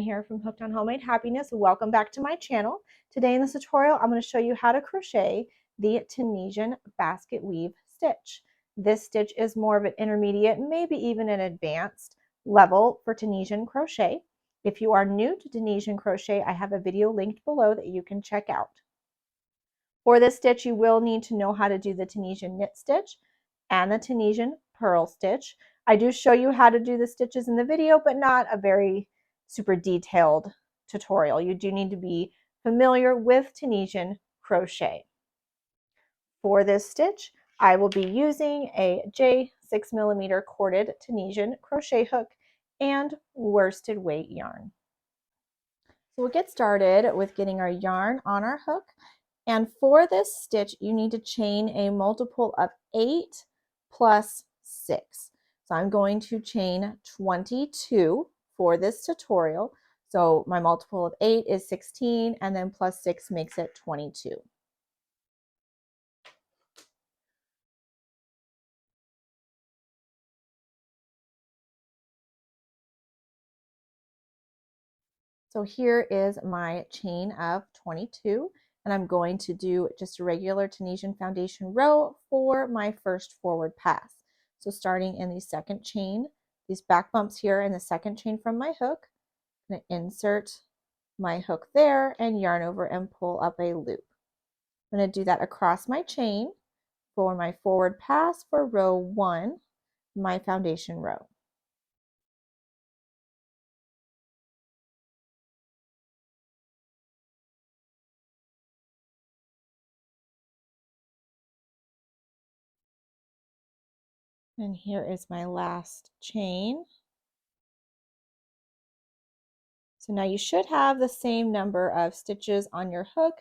Jen here from Hooked on Homemade Happiness. Welcome back to my channel. Today in this tutorial, I'm going to show you how to crochet the Tunisian Basketweave Stitch. This stitch is more of an intermediate, maybe even an advanced level for Tunisian crochet. If you are new to Tunisian crochet, I have a video linked below that you can check out. For this stitch, you will need to know how to do the Tunisian knit stitch and the Tunisian purl stitch. I do show you how to do the stitches in the video, but not a very super detailed tutorial. You do need to be familiar with Tunisian crochet. For this stitch, I will be using a J6mm corded Tunisian crochet hook and worsted weight yarn. So we'll get started with getting our yarn on our hook. And for this stitch, you need to chain a multiple of 8 plus 6. So I'm going to chain 22 for this tutorial. So my multiple of 8 is 16, and then plus 6 makes it 22. So here is my chain of 22, and I'm going to do just a regular Tunisian foundation row for my first forward pass. So starting in the second chain, these back bumps here in the second chain from my hook, I'm going to insert my hook there and yarn over and pull up a loop. I'm going to do that across my chain for my forward pass for row 1, my foundation row. And here is my last chain. So now you should have the same number of stitches on your hook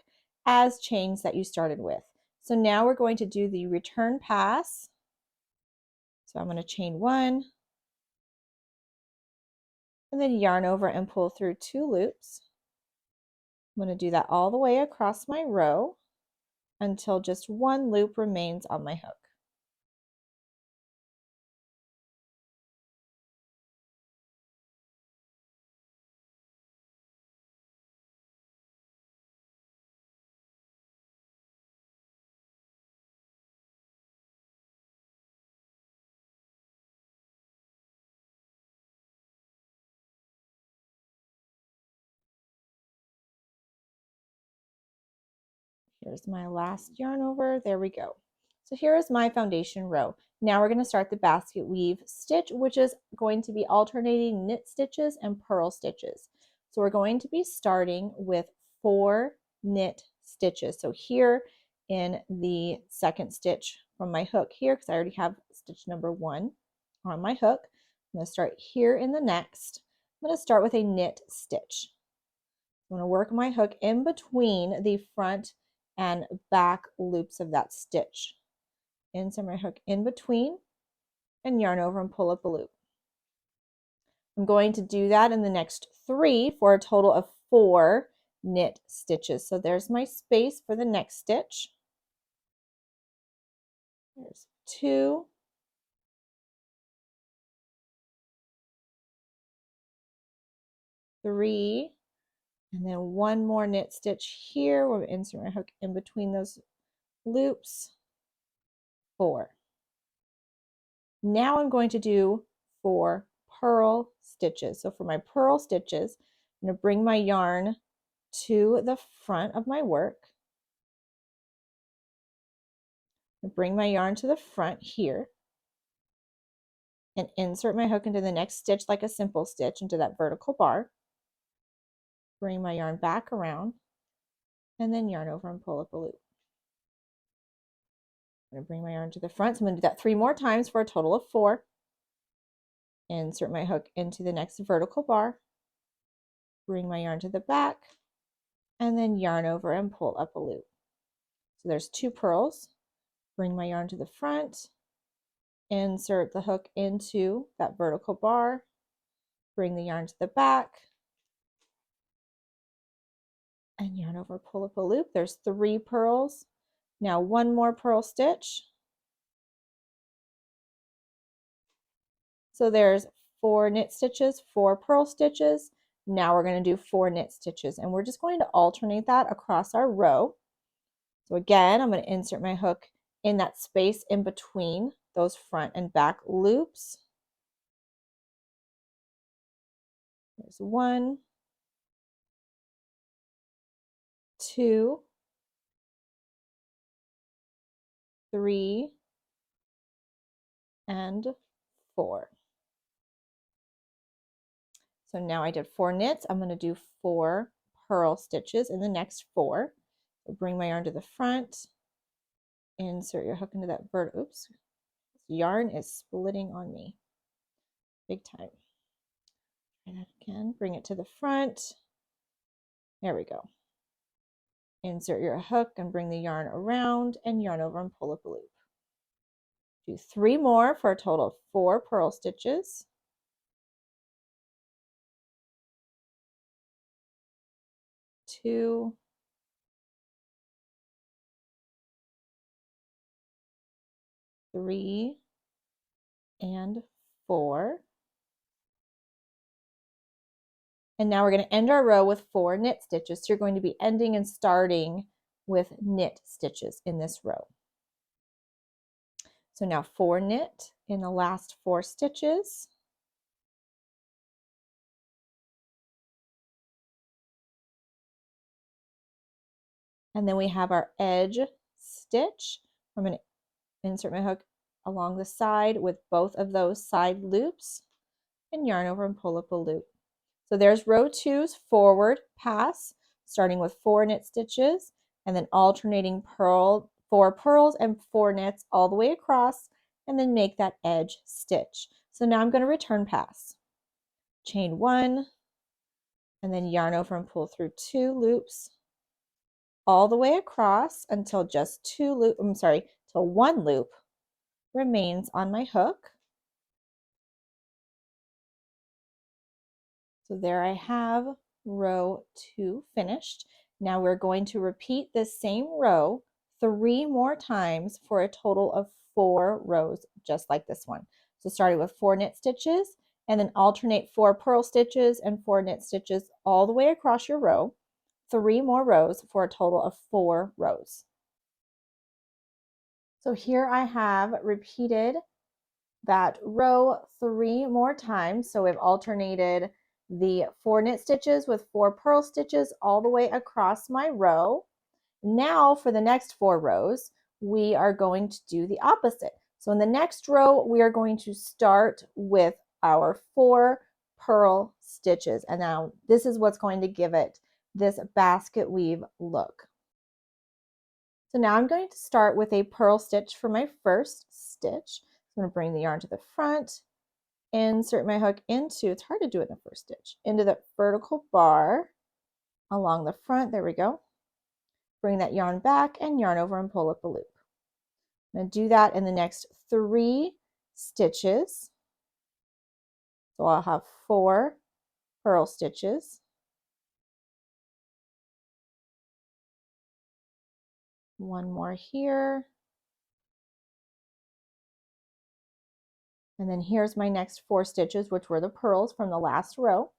as chains that you started with. So now we're going to do the return pass. So I'm going to chain 1 and then yarn over and pull through 2 loops. I'm going to do that all the way across my row until just 1 loop remains on my hook. Here's my last yarn over. There we go. So here is my foundation row. Now we're going to start the basket weave stitch, which is going to be alternating knit stitches and purl stitches. So we're going to be starting with 4 knit stitches. So here in the second stitch from my hook here, because I already have stitch number 1 on my hook, I'm going to start here in the next. I'm going to start with a knit stitch. I'm going to work my hook in between the front and back loops of that stitch. Insert my hook in between and yarn over and pull up a loop. I'm going to do that in the next 3 for a total of 4 knit stitches. So there's my space for the next stitch. There's 2, 3, and then 1 more knit stitch here. We'll insert my hook in between those loops. 4. Now I'm going to do 4 purl stitches. So for my purl stitches, I'm going to bring my yarn to the front of my work. Bring my yarn to the front here and insert my hook into the next stitch like a simple stitch into that vertical bar. Bring my yarn back around and then yarn over and pull up a loop. I'm going to bring my yarn to the front. So I'm going to do that 3 more times for a total of 4. Insert my hook into the next vertical bar. Bring my yarn to the back and then yarn over and pull up a loop. So there's 2 purls. Bring my yarn to the front, insert the hook into that vertical bar, bring the yarn to the back, and yarn over, pull up a loop. There's 3 purls. Now 1 more purl stitch. So there's 4 knit stitches, 4 purl stitches. Now we're going to do 4 knit stitches, and we're just going to alternate that across our row. So again, I'm going to insert my hook in that space in between those front and back loops. There's 1, 2, 3, and 4. So now I did 4 knits. I'm going to do 4 purl stitches in the next 4. So bring my yarn to the front, insert your hook into that oops, this yarn is splitting on me big time. Try that again. Bring it to the front. There we go. Insert your hook and bring the yarn around and yarn over and pull up a loop. Do 3 more for a total of 4 purl stitches. 2, 3, and 4. And now we're going to end our row with 4 knit stitches. So you're going to be ending and starting with knit stitches in this row. So now 4 knit in the last 4 stitches. And then we have our edge stitch. I'm going to insert my hook along the side with both of those side loops and yarn over and pull up a loop. So there's row 2's forward pass, starting with 4 knit stitches and then alternating 4 purls and 4 knits all the way across, and then make that edge stitch. So now I'm going to return pass. Chain 1 and then yarn over and pull through 2 loops all the way across until just till 1 loop remains on my hook. So there I have row 2 finished. Now we're going to repeat this same row 3 more times for a total of 4 rows, just like this one. So starting with 4 knit stitches and then alternate 4 purl stitches and 4 knit stitches all the way across your row. 3 more rows for a total of 4 rows. So here I have repeated that row 3 more times. So we've alternated the 4 knit stitches with 4 purl stitches all the way across my row. Now for the next 4 rows, we are going to do the opposite. So in the next row, we are going to start with our 4 purl stitches. And now this is what's going to give it this basket weave look. So now I'm going to start with a purl stitch for my first stitch. I'm going to bring the yarn to the front, insert my hook into, it's hard to do it in the first stitch, into the vertical bar along the front. There we go. Bring that yarn back and yarn over and pull up a loop. I'm going to do that in the next 3 stitches. So I'll have 4 purl stitches. 1 more here. And then here's my next 4 stitches, which were the purls from the last row.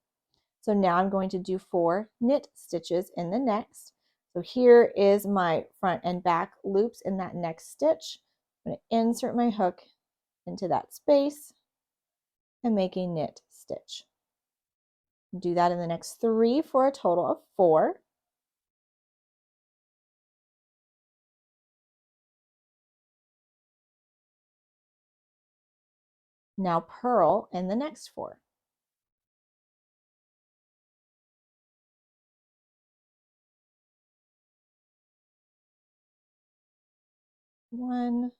So now I'm going to do 4 knit stitches in the next. So here is my front and back loops in that next stitch. I'm going to insert my hook into that space and make a knit stitch. Do that in the next 3 for a total of 4. Now purl in the next 4. One,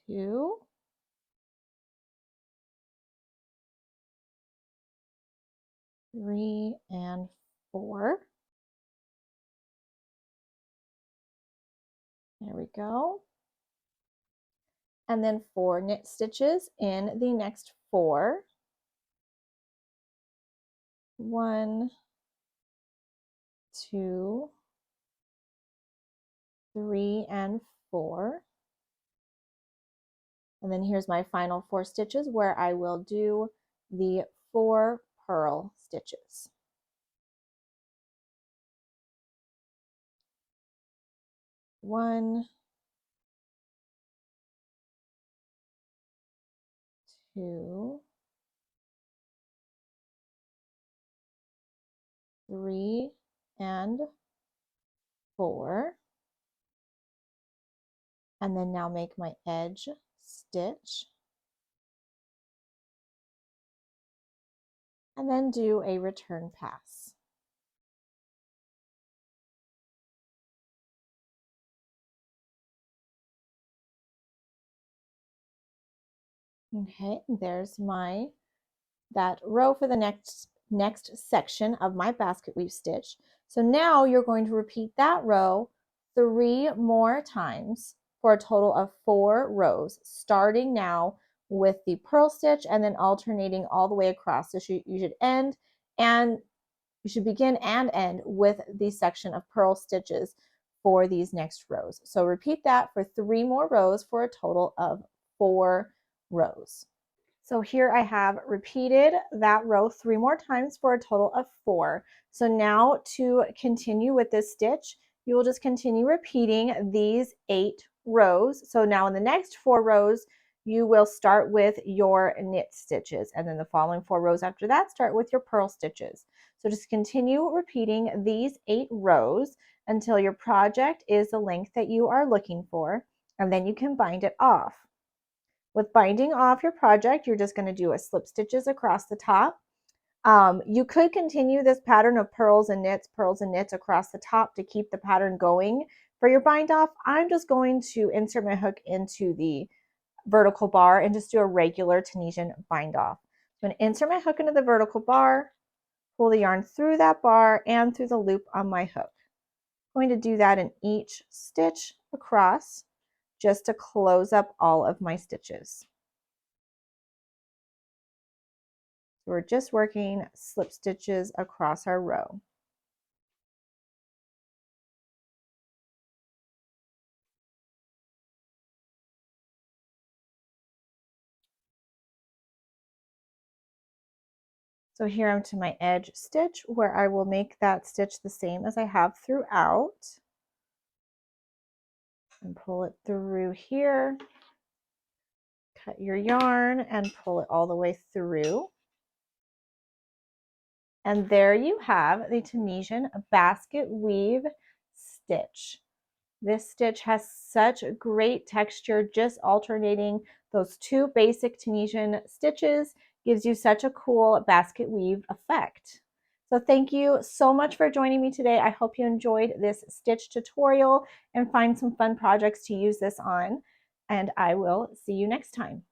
2, 3, and 4. There we go. And then 4 knit stitches in the next 4. 1, 2, 3, and 4. And then here's my final 4 stitches where I will do the 4 purl stitches. One, two, 3, and 4. And then now make my edge stitch. And then do a return pass. Okay, there's that row for the next section of my basket weave stitch. So now you're going to repeat that row 3 more times for a total of 4 rows, starting now with the purl stitch and then alternating all the way across. So you should end and you should begin and end with the section of purl stitches for these next rows. So repeat that for 3 more rows for a total of 4 rows. So here I have repeated that row 3 more times for a total of 4. So now to continue with this stitch, you will just continue repeating these 8 rows. So now in the next 4 rows, you will start with your knit stitches, and then the following 4 rows after that start with your purl stitches. So just continue repeating these 8 rows until your project is the length that you are looking for, and then you can bind it off. With binding off your project, you're just going to do a slip stitches across the top. You could continue this pattern of purls and knits across the top to keep the pattern going. For your bind off, I'm just going to insert my hook into the vertical bar and just do a regular Tunisian bind off. I'm going to insert my hook into the vertical bar, pull the yarn through that bar and through the loop on my hook. I'm going to do that in each stitch across, just to close up all of my stitches. We're just working slip stitches across our row. So here I'm to my edge stitch, where I will make that stitch the same as I have throughout. And pull it through here. Cut your yarn and pull it all the way through. And there you have the Tunisian basket weave stitch. This stitch has such great texture. Just alternating those 2 basic Tunisian stitches gives you such a cool basket weave effect. So thank you so much for joining me today. I hope you enjoyed this stitch tutorial and find some fun projects to use this on. And I will see you next time.